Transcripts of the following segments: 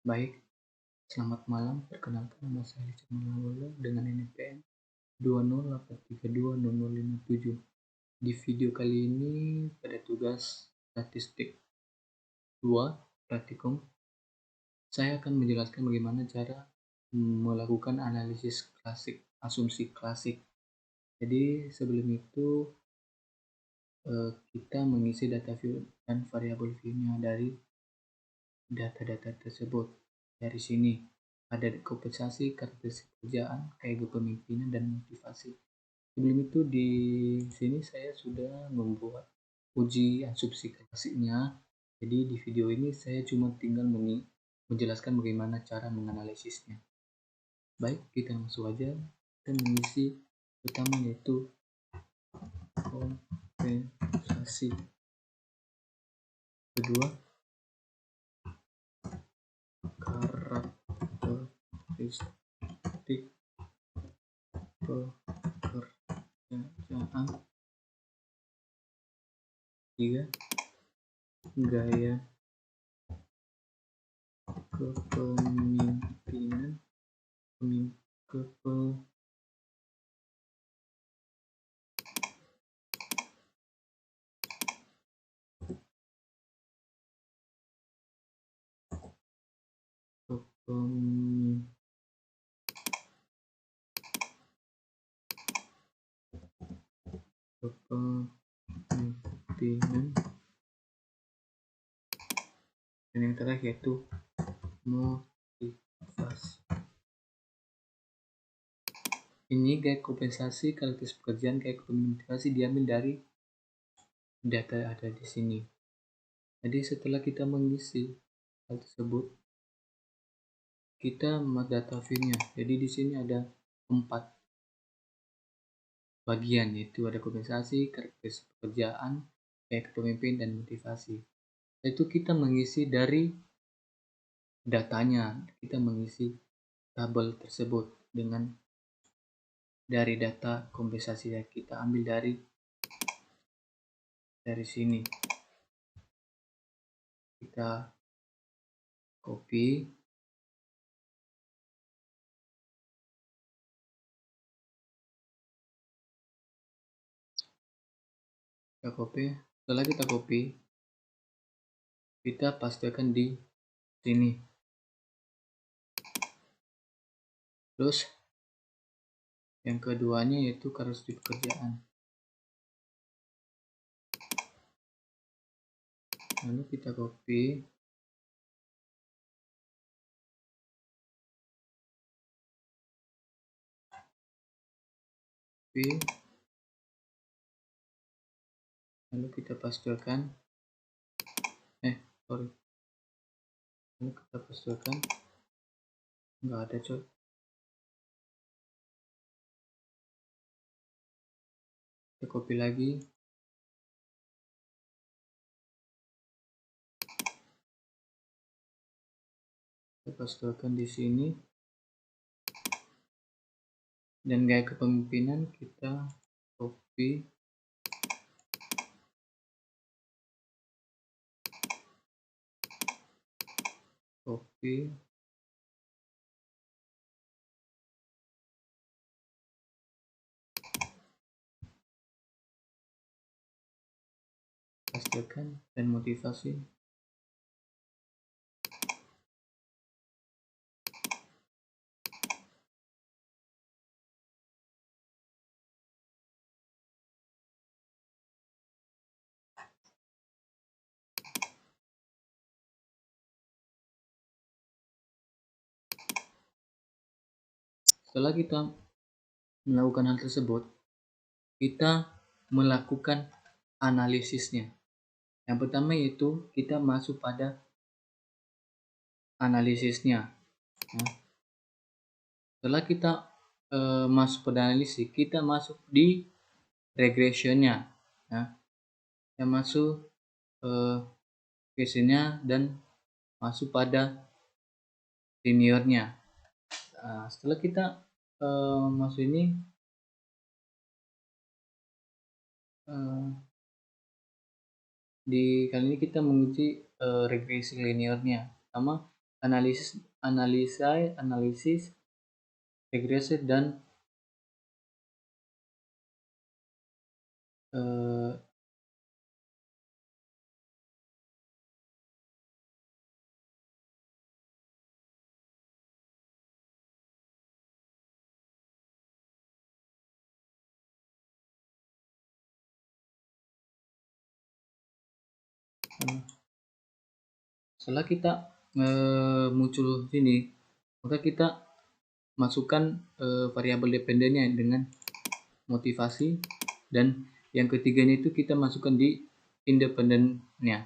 Baik, selamat malam. Perkenalkan nama saya Richard Malawolo dengan NPM 2083320057. Di video kali ini pada tugas statistik 2 praktikum, saya akan menjelaskan bagaimana cara melakukan analisis klasik, asumsi klasik. Jadi sebelum itu kita mengisi data view dan variabel view-nya dari data-data tersebut. Dari sini ada kompensasi, karakteristik pekerjaan, kayak kepemimpinan, dan motivasi. Sebelum itu di sini saya sudah membuat uji asumsi klasiknya. Jadi di video ini saya cuma tinggal menjelaskan bagaimana cara menganalisisnya. Baik, kita langsung aja. Kita mengisi pertama yaitu kompensasi. Kedua, karakteristik pekerjaan. Tiga, gaya kepemimpinan. Kepemimpinan. Dan yang terakhir yaitu motivasi. Ini gaya kompensasi, karakteristik pekerjaan, gaya motivasi diambil dari data ada di sini. Jadi setelah kita mengisi hal tersebut, kita membuat data view-nya. Jadi di sini ada 4 bagian, yaitu ada kompensasi, karakteristik pekerjaan, gaya kepemimpinan, dan motivasi. Itu kita mengisi dari datanya, kita mengisi tabel tersebut dengan dari data kompensasi yang kita ambil dari sini. Kita copy, setelah kita copy, kita pastikan di sini. Terus yang keduanya yaitu karakteristik pekerjaan. Lalu kita copy, lalu kita pastikan nggak ada coy. Kita copy lagi, kita pastikan di sini, dan gaya kepemimpinan kita copy, pastikan, dan motivasi. Setelah kita melakukan hal tersebut, kita melakukan analisisnya. Yang pertama yaitu kita masuk pada analisisnya. Setelah kita masuk pada analisis, kita masuk di regressionnya. Kita masuk regressionnya dan masuk pada linearnya. Setelah kita masuk ini, di kali ini kita menguji regresi linearnya. Pertama analisis, regresi dan setelah kita muncul sini, maka kita masukkan variabel dependennya dengan motivasi, dan yang ketiganya itu kita masukkan di independennya.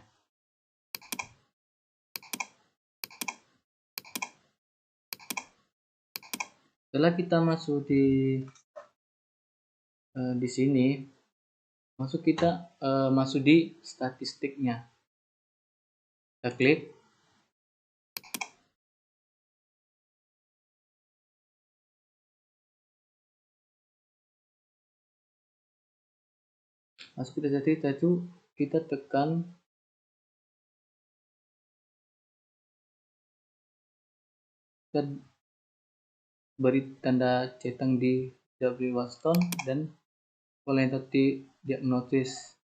Setelah kita masuk di sini, kita masuk di statistiknya. Kita klik. Masuk ke statistik itu kita tekan kita beri tanda centang di W Watson dan qualitative diagnosis.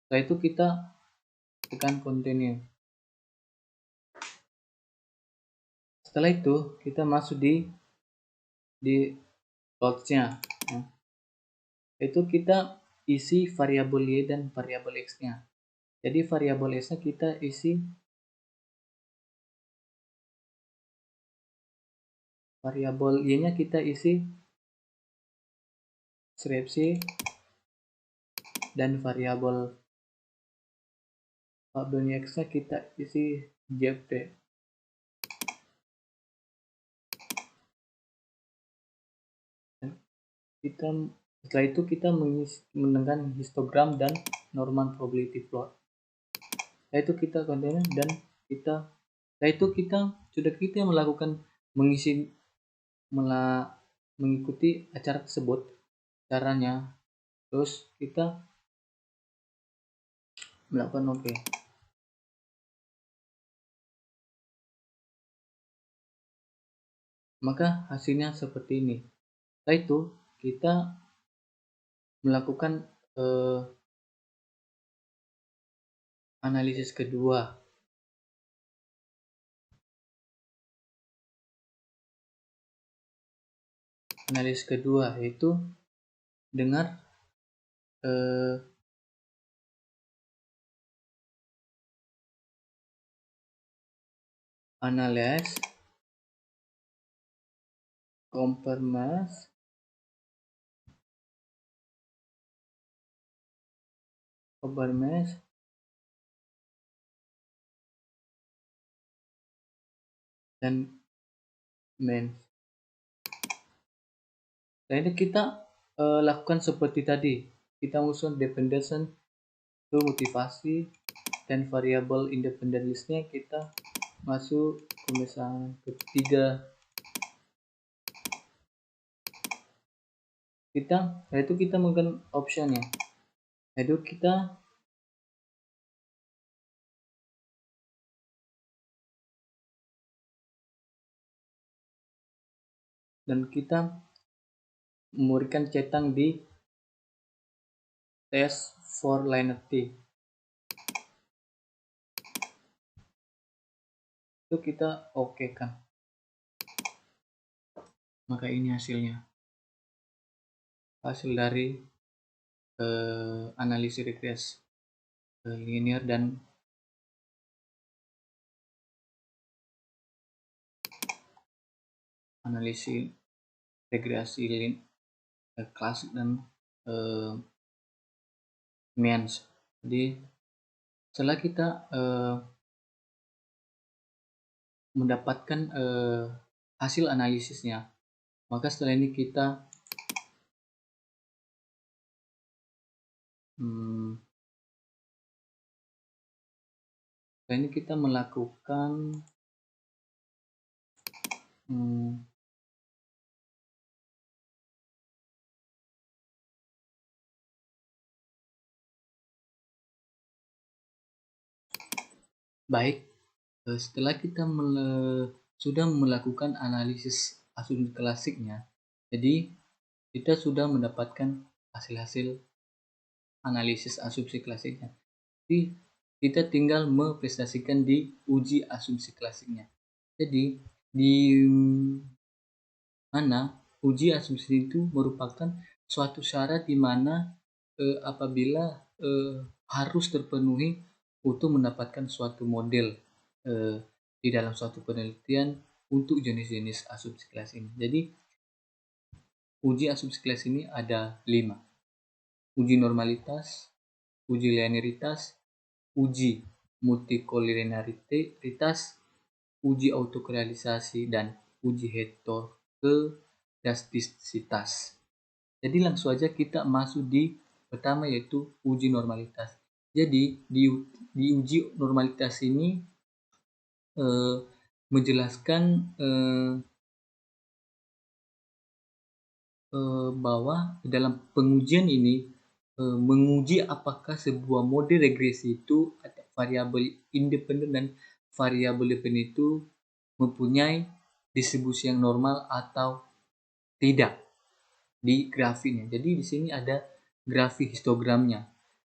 Setelah itu kita tekan continue. Setelah itu kita masuk di plots-nya. Itu kita isi variabel Y dan variabel X-nya. Jadi variabel X-nya kita isi variabel Y-nya kita isi skripsi, dan variabel X-nya kita isi JP. Setelah itu kita menentukan histogram dan normal probability plot. Setelah itu kita continue dan setelah itu kita melakukan mengikuti acara tersebut. Caranya, terus kita melakukan OK. Maka hasilnya seperti ini. Setelah itu kita melakukan analisis kedua. Analisis kedua yaitu dengan analyze, compare mass, dan means. Nah, ini kita lakukan seperti tadi. Kita usul dependence to motivasi, dan variabel independent listnya kita masuk ke misalnya ketiga. Itu kita menggunakan option ya. Itu kita memberikan centang di test for linearity. Itu kita OK kan. Maka ini hasilnya. Hasil dari analisis regresi linear dan analisis regresi klasik dan means. Jadi setelah kita mendapatkan hasil analisisnya, maka setelah ini kita melakukan baik, Setelah kita sudah melakukan analisis asumsi klasiknya, jadi kita sudah mendapatkan hasil-hasil analisis asumsi klasiknya. Jadi kita tinggal mempresentasikan di uji asumsi klasiknya. Jadi di mana uji asumsi itu merupakan suatu syarat di mana apabila harus terpenuhi untuk mendapatkan suatu model di dalam suatu penelitian untuk jenis-jenis asumsi kelas ini. Jadi uji asumsi kelas ini ada 5. Uji normalitas, uji linearitas, uji multikolinearitas, uji autokorelasi, dan uji heterodastisitas. Jadi langsung aja kita masuk di pertama, yaitu uji normalitas. Jadi di uji normalitas ini menjelaskan bahwa dalam pengujian ini menguji apakah sebuah model regresi itu ada variabel independen dan variabel dependen itu mempunyai distribusi yang normal atau tidak di grafiknya. Jadi di sini ada grafik histogramnya.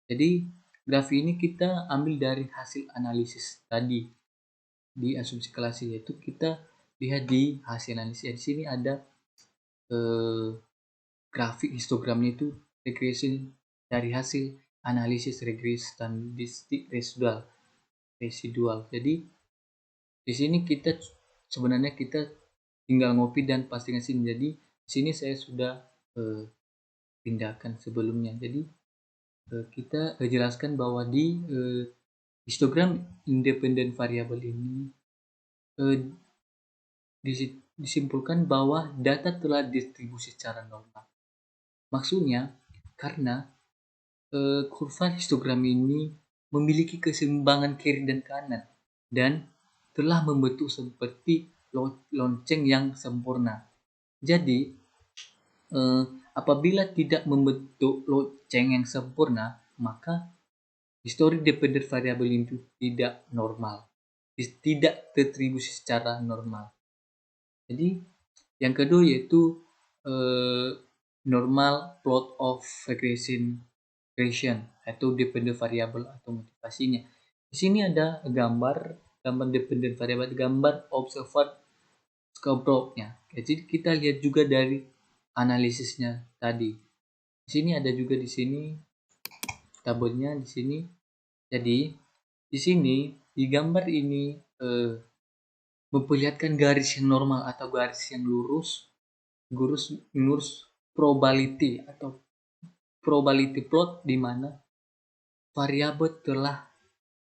Jadi grafik ini kita ambil dari hasil analisis tadi di asumsi klasik, yaitu kita lihat di hasil analisis. Di sini ada grafik histogramnya itu regresi dari hasil analisis regresi statistik residual. Jadi di sini kita sebenarnya kita tinggal ngopi dan pastikan sini. Jadi di sini saya sudah pindahkan sebelumnya. Jadi kita jelaskan bahwa di histogram independen variabel ini disimpulkan bahwa data telah distribusi secara normal. Maksudnya karena kurva histogram ini memiliki keseimbangan kiri dan kanan dan telah membentuk seperti lonceng yang sempurna. Jadi apabila tidak membentuk lonceng yang sempurna, maka histori dependent variabel itu tidak normal, tidak terdistribusi secara normal. Jadi yang kedua yaitu normal plot of regression atau dependent variable atau motivasinya. Di sini ada gambar dependent variable, gambar observed scope-nya. Jadi kita lihat juga dari analisisnya tadi. Di sini ada juga di sini tabelnya di sini. Jadi di sini di gambar ini memperlihatkan garis yang normal atau garis yang lurus probability atau probability plot di mana variabel telah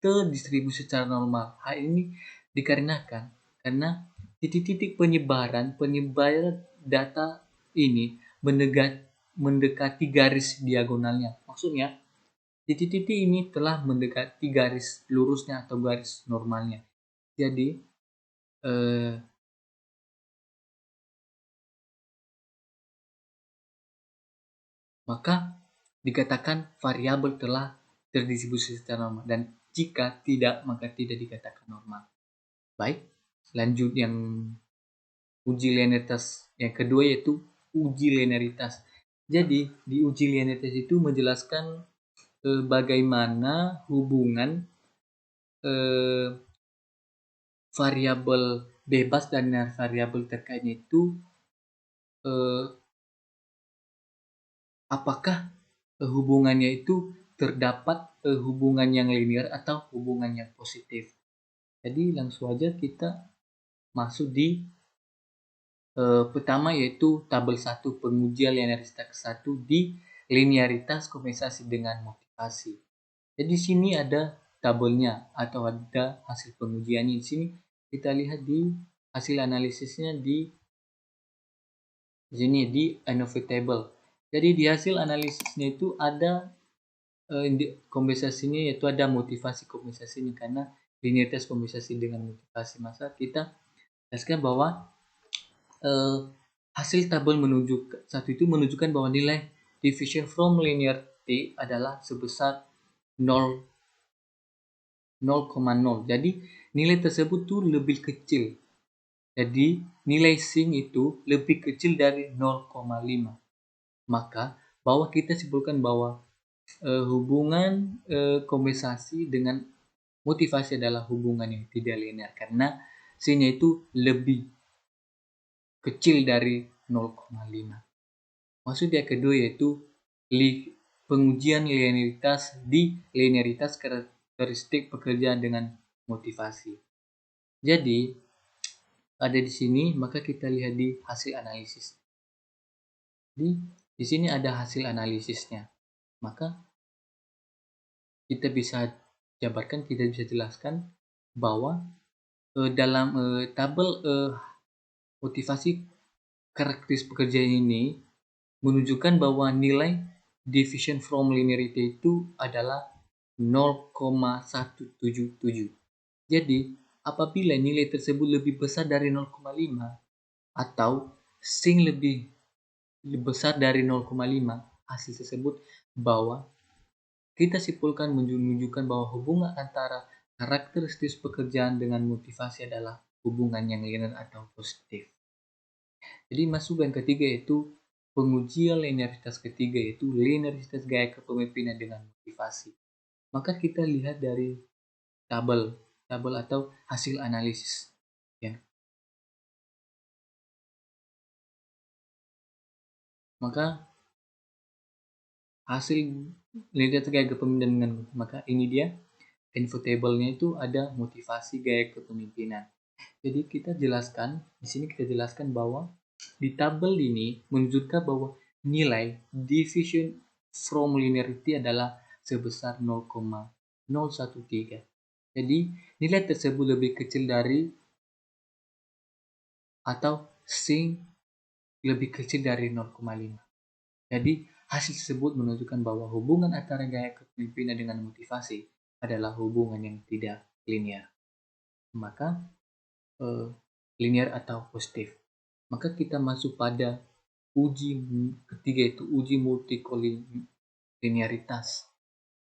terdistribusi secara normal. Hal ini dikarenakan karena titik-titik penyebaran data ini mendekati garis diagonalnya. Maksudnya titik-titik ini telah mendekati garis lurusnya atau garis normalnya. Jadi maka dikatakan variabel telah terdistribusi secara normal, dan jika tidak maka tidak dikatakan normal. Baik, lanjut yang uji linearitas yang kedua yaitu uji linearitas. Jadi di uji linearitas itu menjelaskan bagaimana hubungan variabel bebas dan variabel terkaitnya itu apakah hubungannya itu terdapat hubungan yang linear atau hubungan yang positif. Jadi langsung aja kita masuk di pertama yaitu tabel 1 pengujian linearitas 1 di linearitas kompensasi dengan motivasi. Jadi di sini ada tabelnya atau ada hasil pengujiannya. Di sini kita lihat di hasil analisisnya di sini di Innovate Table. Jadi di hasil analisisnya itu ada kompensasinya, yaitu ada motivasi kompensasinya karena linearitas kompensasi dengan motivasi. Maka kita jelaskan bahwa hasil tabel menunjukkan bahwa nilai deviation from linearity adalah sebesar 0 0,0. Jadi nilai tersebut tuh lebih kecil. Jadi nilai sin itu lebih kecil dari 0,5. Maka bahwa kita simpulkan bahwa hubungan kompensasi dengan motivasi adalah hubungan yang tidak linear karena sin-nya itu lebih kecil dari 0,5. Maksud yang kedua yaitu pengujian linearitas di linearitas karakteristik pekerjaan dengan motivasi. Jadi ada di sini, maka kita lihat di hasil analisis. Di sini ada hasil analisisnya. Maka kita bisa jabarkan, kita bisa jelaskan bahwa dalam tabel motivasi karakteristik pekerjaan ini menunjukkan bahwa nilai deviation from linearity itu adalah 0,177. Jadi, apabila nilai tersebut lebih besar dari 0,5 atau sin lebih besar dari 0,5, hasil tersebut bahwa kita simpulkan menunjukkan bahwa hubungan antara karakteristik pekerjaan dengan motivasi adalah hubungan yang linear atau positif. Jadi masuk yang ketiga yaitu pengujian linearitas ketiga yaitu linearitas gaya kepemimpinan dengan motivasi. Maka kita lihat dari tabel atau hasil analisis. Ya. Maka hasil linearitas gaya kepemimpinan dengan maka ini dia info table-nya itu ada motivasi gaya kepemimpinan. Jadi di sini kita jelaskan bahwa di tabel ini menunjukkan bahwa nilai deviation from linearity adalah sebesar 0,013. Jadi nilai tersebut lebih kecil dari atau sin lebih kecil dari 0,5. Jadi hasil tersebut menunjukkan bahwa hubungan antara gaya kepemimpinan dengan motivasi adalah hubungan yang tidak linear. Maka linear atau positif. Maka kita masuk pada uji ketiga yaitu uji multikolinearitas.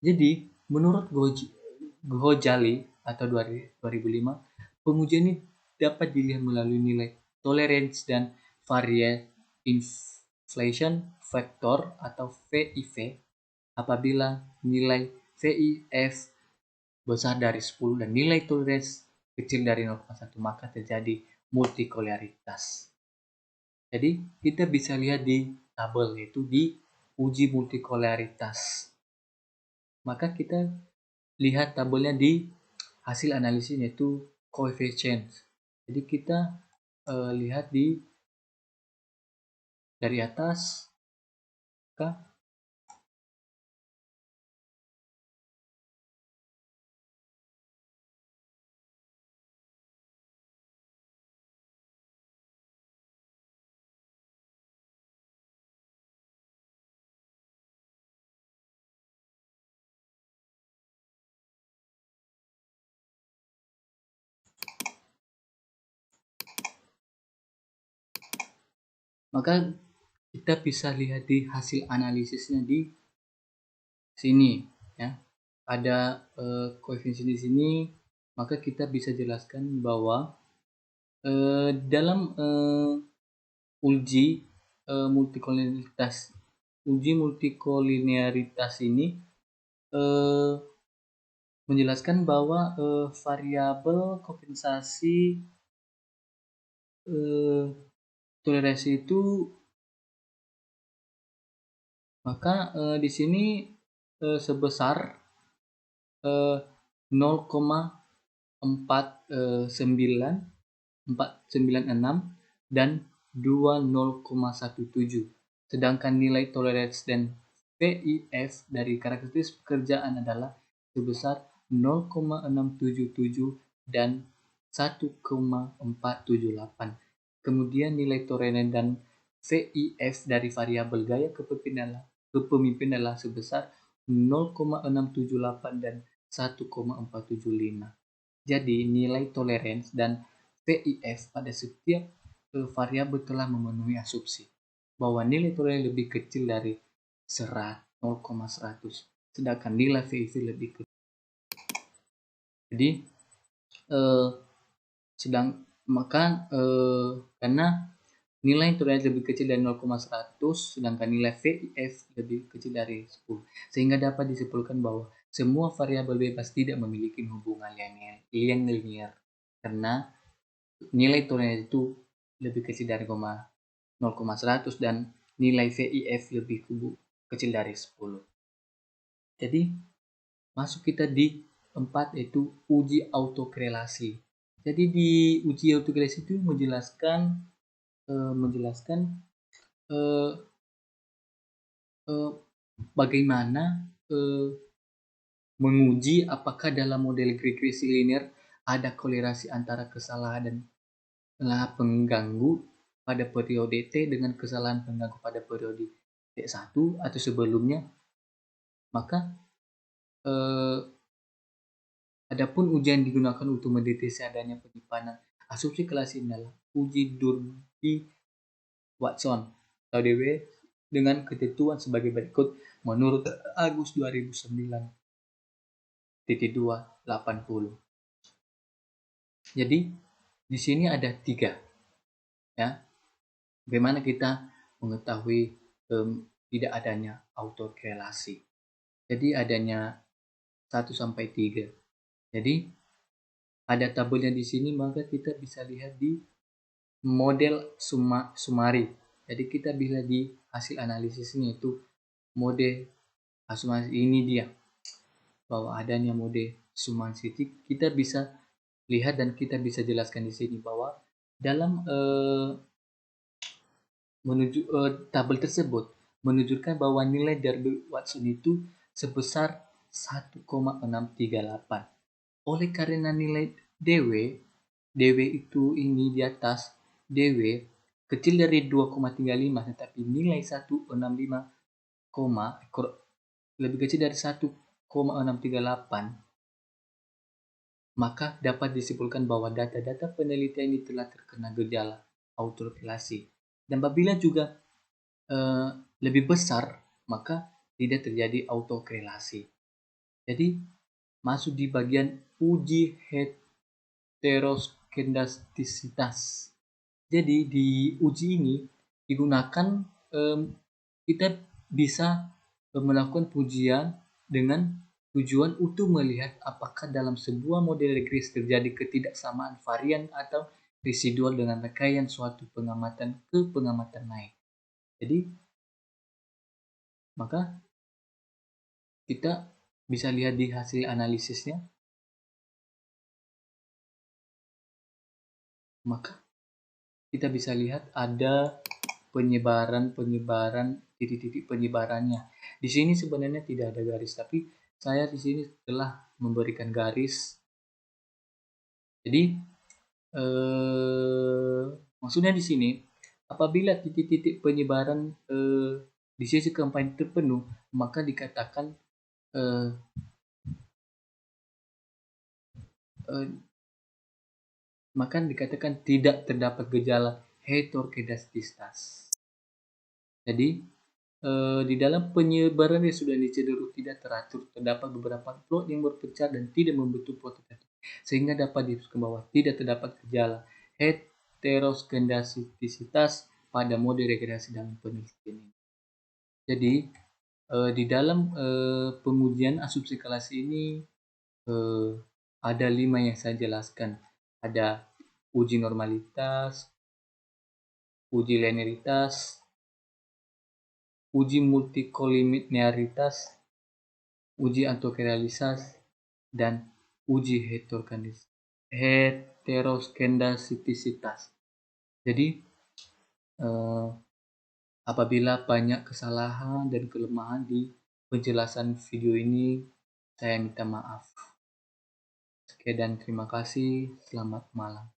Jadi menurut Ghojali atau 2005, pengujian ini dapat dilihat melalui nilai tolerance dan varian inflation factor atau VIV apabila nilai VIF besar dari 10 dan nilai tolerance kecil dari 0,1 maka terjadi multikolaritas. Jadi kita bisa lihat di tabel yaitu di uji multikolaritas. Maka kita lihat tabelnya di hasil analisis yaitu coefficient. Jadi kita lihat dari atas ke maka kita bisa lihat di hasil analisisnya di sini ya. Ada koefisien di sini, maka kita bisa jelaskan bahwa dalam uji multikolinearitas ini menjelaskan bahwa variabel kompensasi toleransi itu maka di sini sebesar 0,496 dan 20,17. Sedangkan nilai tolerance dan VIF dari karakteristik pekerjaan adalah sebesar 0,677 dan 1,478. Kemudian nilai tolerance dan VIF dari variabel gaya kepemimpinan adalah sebesar 0,678 dan 1,475. Jadi nilai tolerance dan VIF pada setiap variabel telah memenuhi asumsi bahwa nilai tolerance lebih kecil dari 0,100 sedangkan nilai VIF lebih kecil Jadi eh, karena nilai terlihat lebih kecil dari 0,100 sedangkan nilai VIF lebih kecil dari 10, sehingga dapat disimpulkan bahwa semua variabel bebas tidak memiliki hubungan yang linear karena nilai toleransi itu lebih kecil dari 0,100 dan nilai VIF lebih kecil dari 10. Jadi masuk kita di 4 yaitu uji autokorelasi. Jadi di uji autokorelasi itu menjelaskan eh, eh, bagaimana eh, menguji apakah dalam model regresi linear ada kolerasi antara kesalahan dan pengganggu pada periode T dengan kesalahan pengganggu pada periode T1 atau sebelumnya. Maka eh, adapun ujian digunakan untuk mendeteksi adanya penyimpanan asumsi kelas ini adalah uji Darby-Watson atau DW dengan ketentuan sebagai berikut menurut Agus 2009.280. Jadi di sini ada 3 ya. Bagaimana kita mengetahui tidak adanya autokorelasi. Jadi adanya 1 sampai 3. Jadi ada tabelnya di sini, maka kita bisa lihat di model sumari. Jadi kita bisa di hasil analisisnya itu mode asumasi ini dia, bahwa adanya mode sumasi. Kita bisa lihat dan kita bisa jelaskan di sini bahwa dalam tabel tersebut menunjukkan bahwa nilai Darby-Watson itu sebesar 1,638. Oleh karena nilai DW itu ini di atas DW kecil dari 2,35 tetapi nilai 165, lebih kecil dari 1,638, maka dapat disimpulkan bahwa data-data penelitian ini telah terkena gejala autokorelasi. Dan apabila juga lebih besar, maka tidak terjadi autokorelasi. Jadi masuk di bagian uji heteroskedastisitas. Jadi di uji ini digunakan kita bisa melakukan ujian dengan tujuan untuk melihat apakah dalam sebuah model regresi terjadi ketidaksamaan varian atau residual dengan rangkaian suatu pengamatan ke pengamatan lain. Jadi maka kita bisa lihat di hasil analisisnya, maka kita bisa lihat ada penyebaran titik-titik penyebarannya. Di sini sebenarnya tidak ada garis, tapi saya di sini telah memberikan garis. Jadi maksudnya di sini apabila titik-titik penyebaran di sisi keempat terpenuh, maka dikatakan tidak terdapat gejala heteroskedastisitas. Jadi di dalam penyebaran yang sudah cenderung tidak teratur, terdapat beberapa plot yang berpecah dan tidak membentuk plot tertentu, sehingga dapat dituliskan bahwa tidak terdapat gejala heteroskedastisitas pada mode regresi dalam penelitian ini. Jadi di dalam pengujian asumsi kelas ini ada 5 yang saya jelaskan. Ada uji normalitas, uji linearitas, uji multikolinearitas, uji autokorelasi, dan uji heteroskedastisitas. Jadi apabila banyak kesalahan dan kelemahan di penjelasan video ini, saya minta maaf. Sekian dan terima kasih. Selamat malam.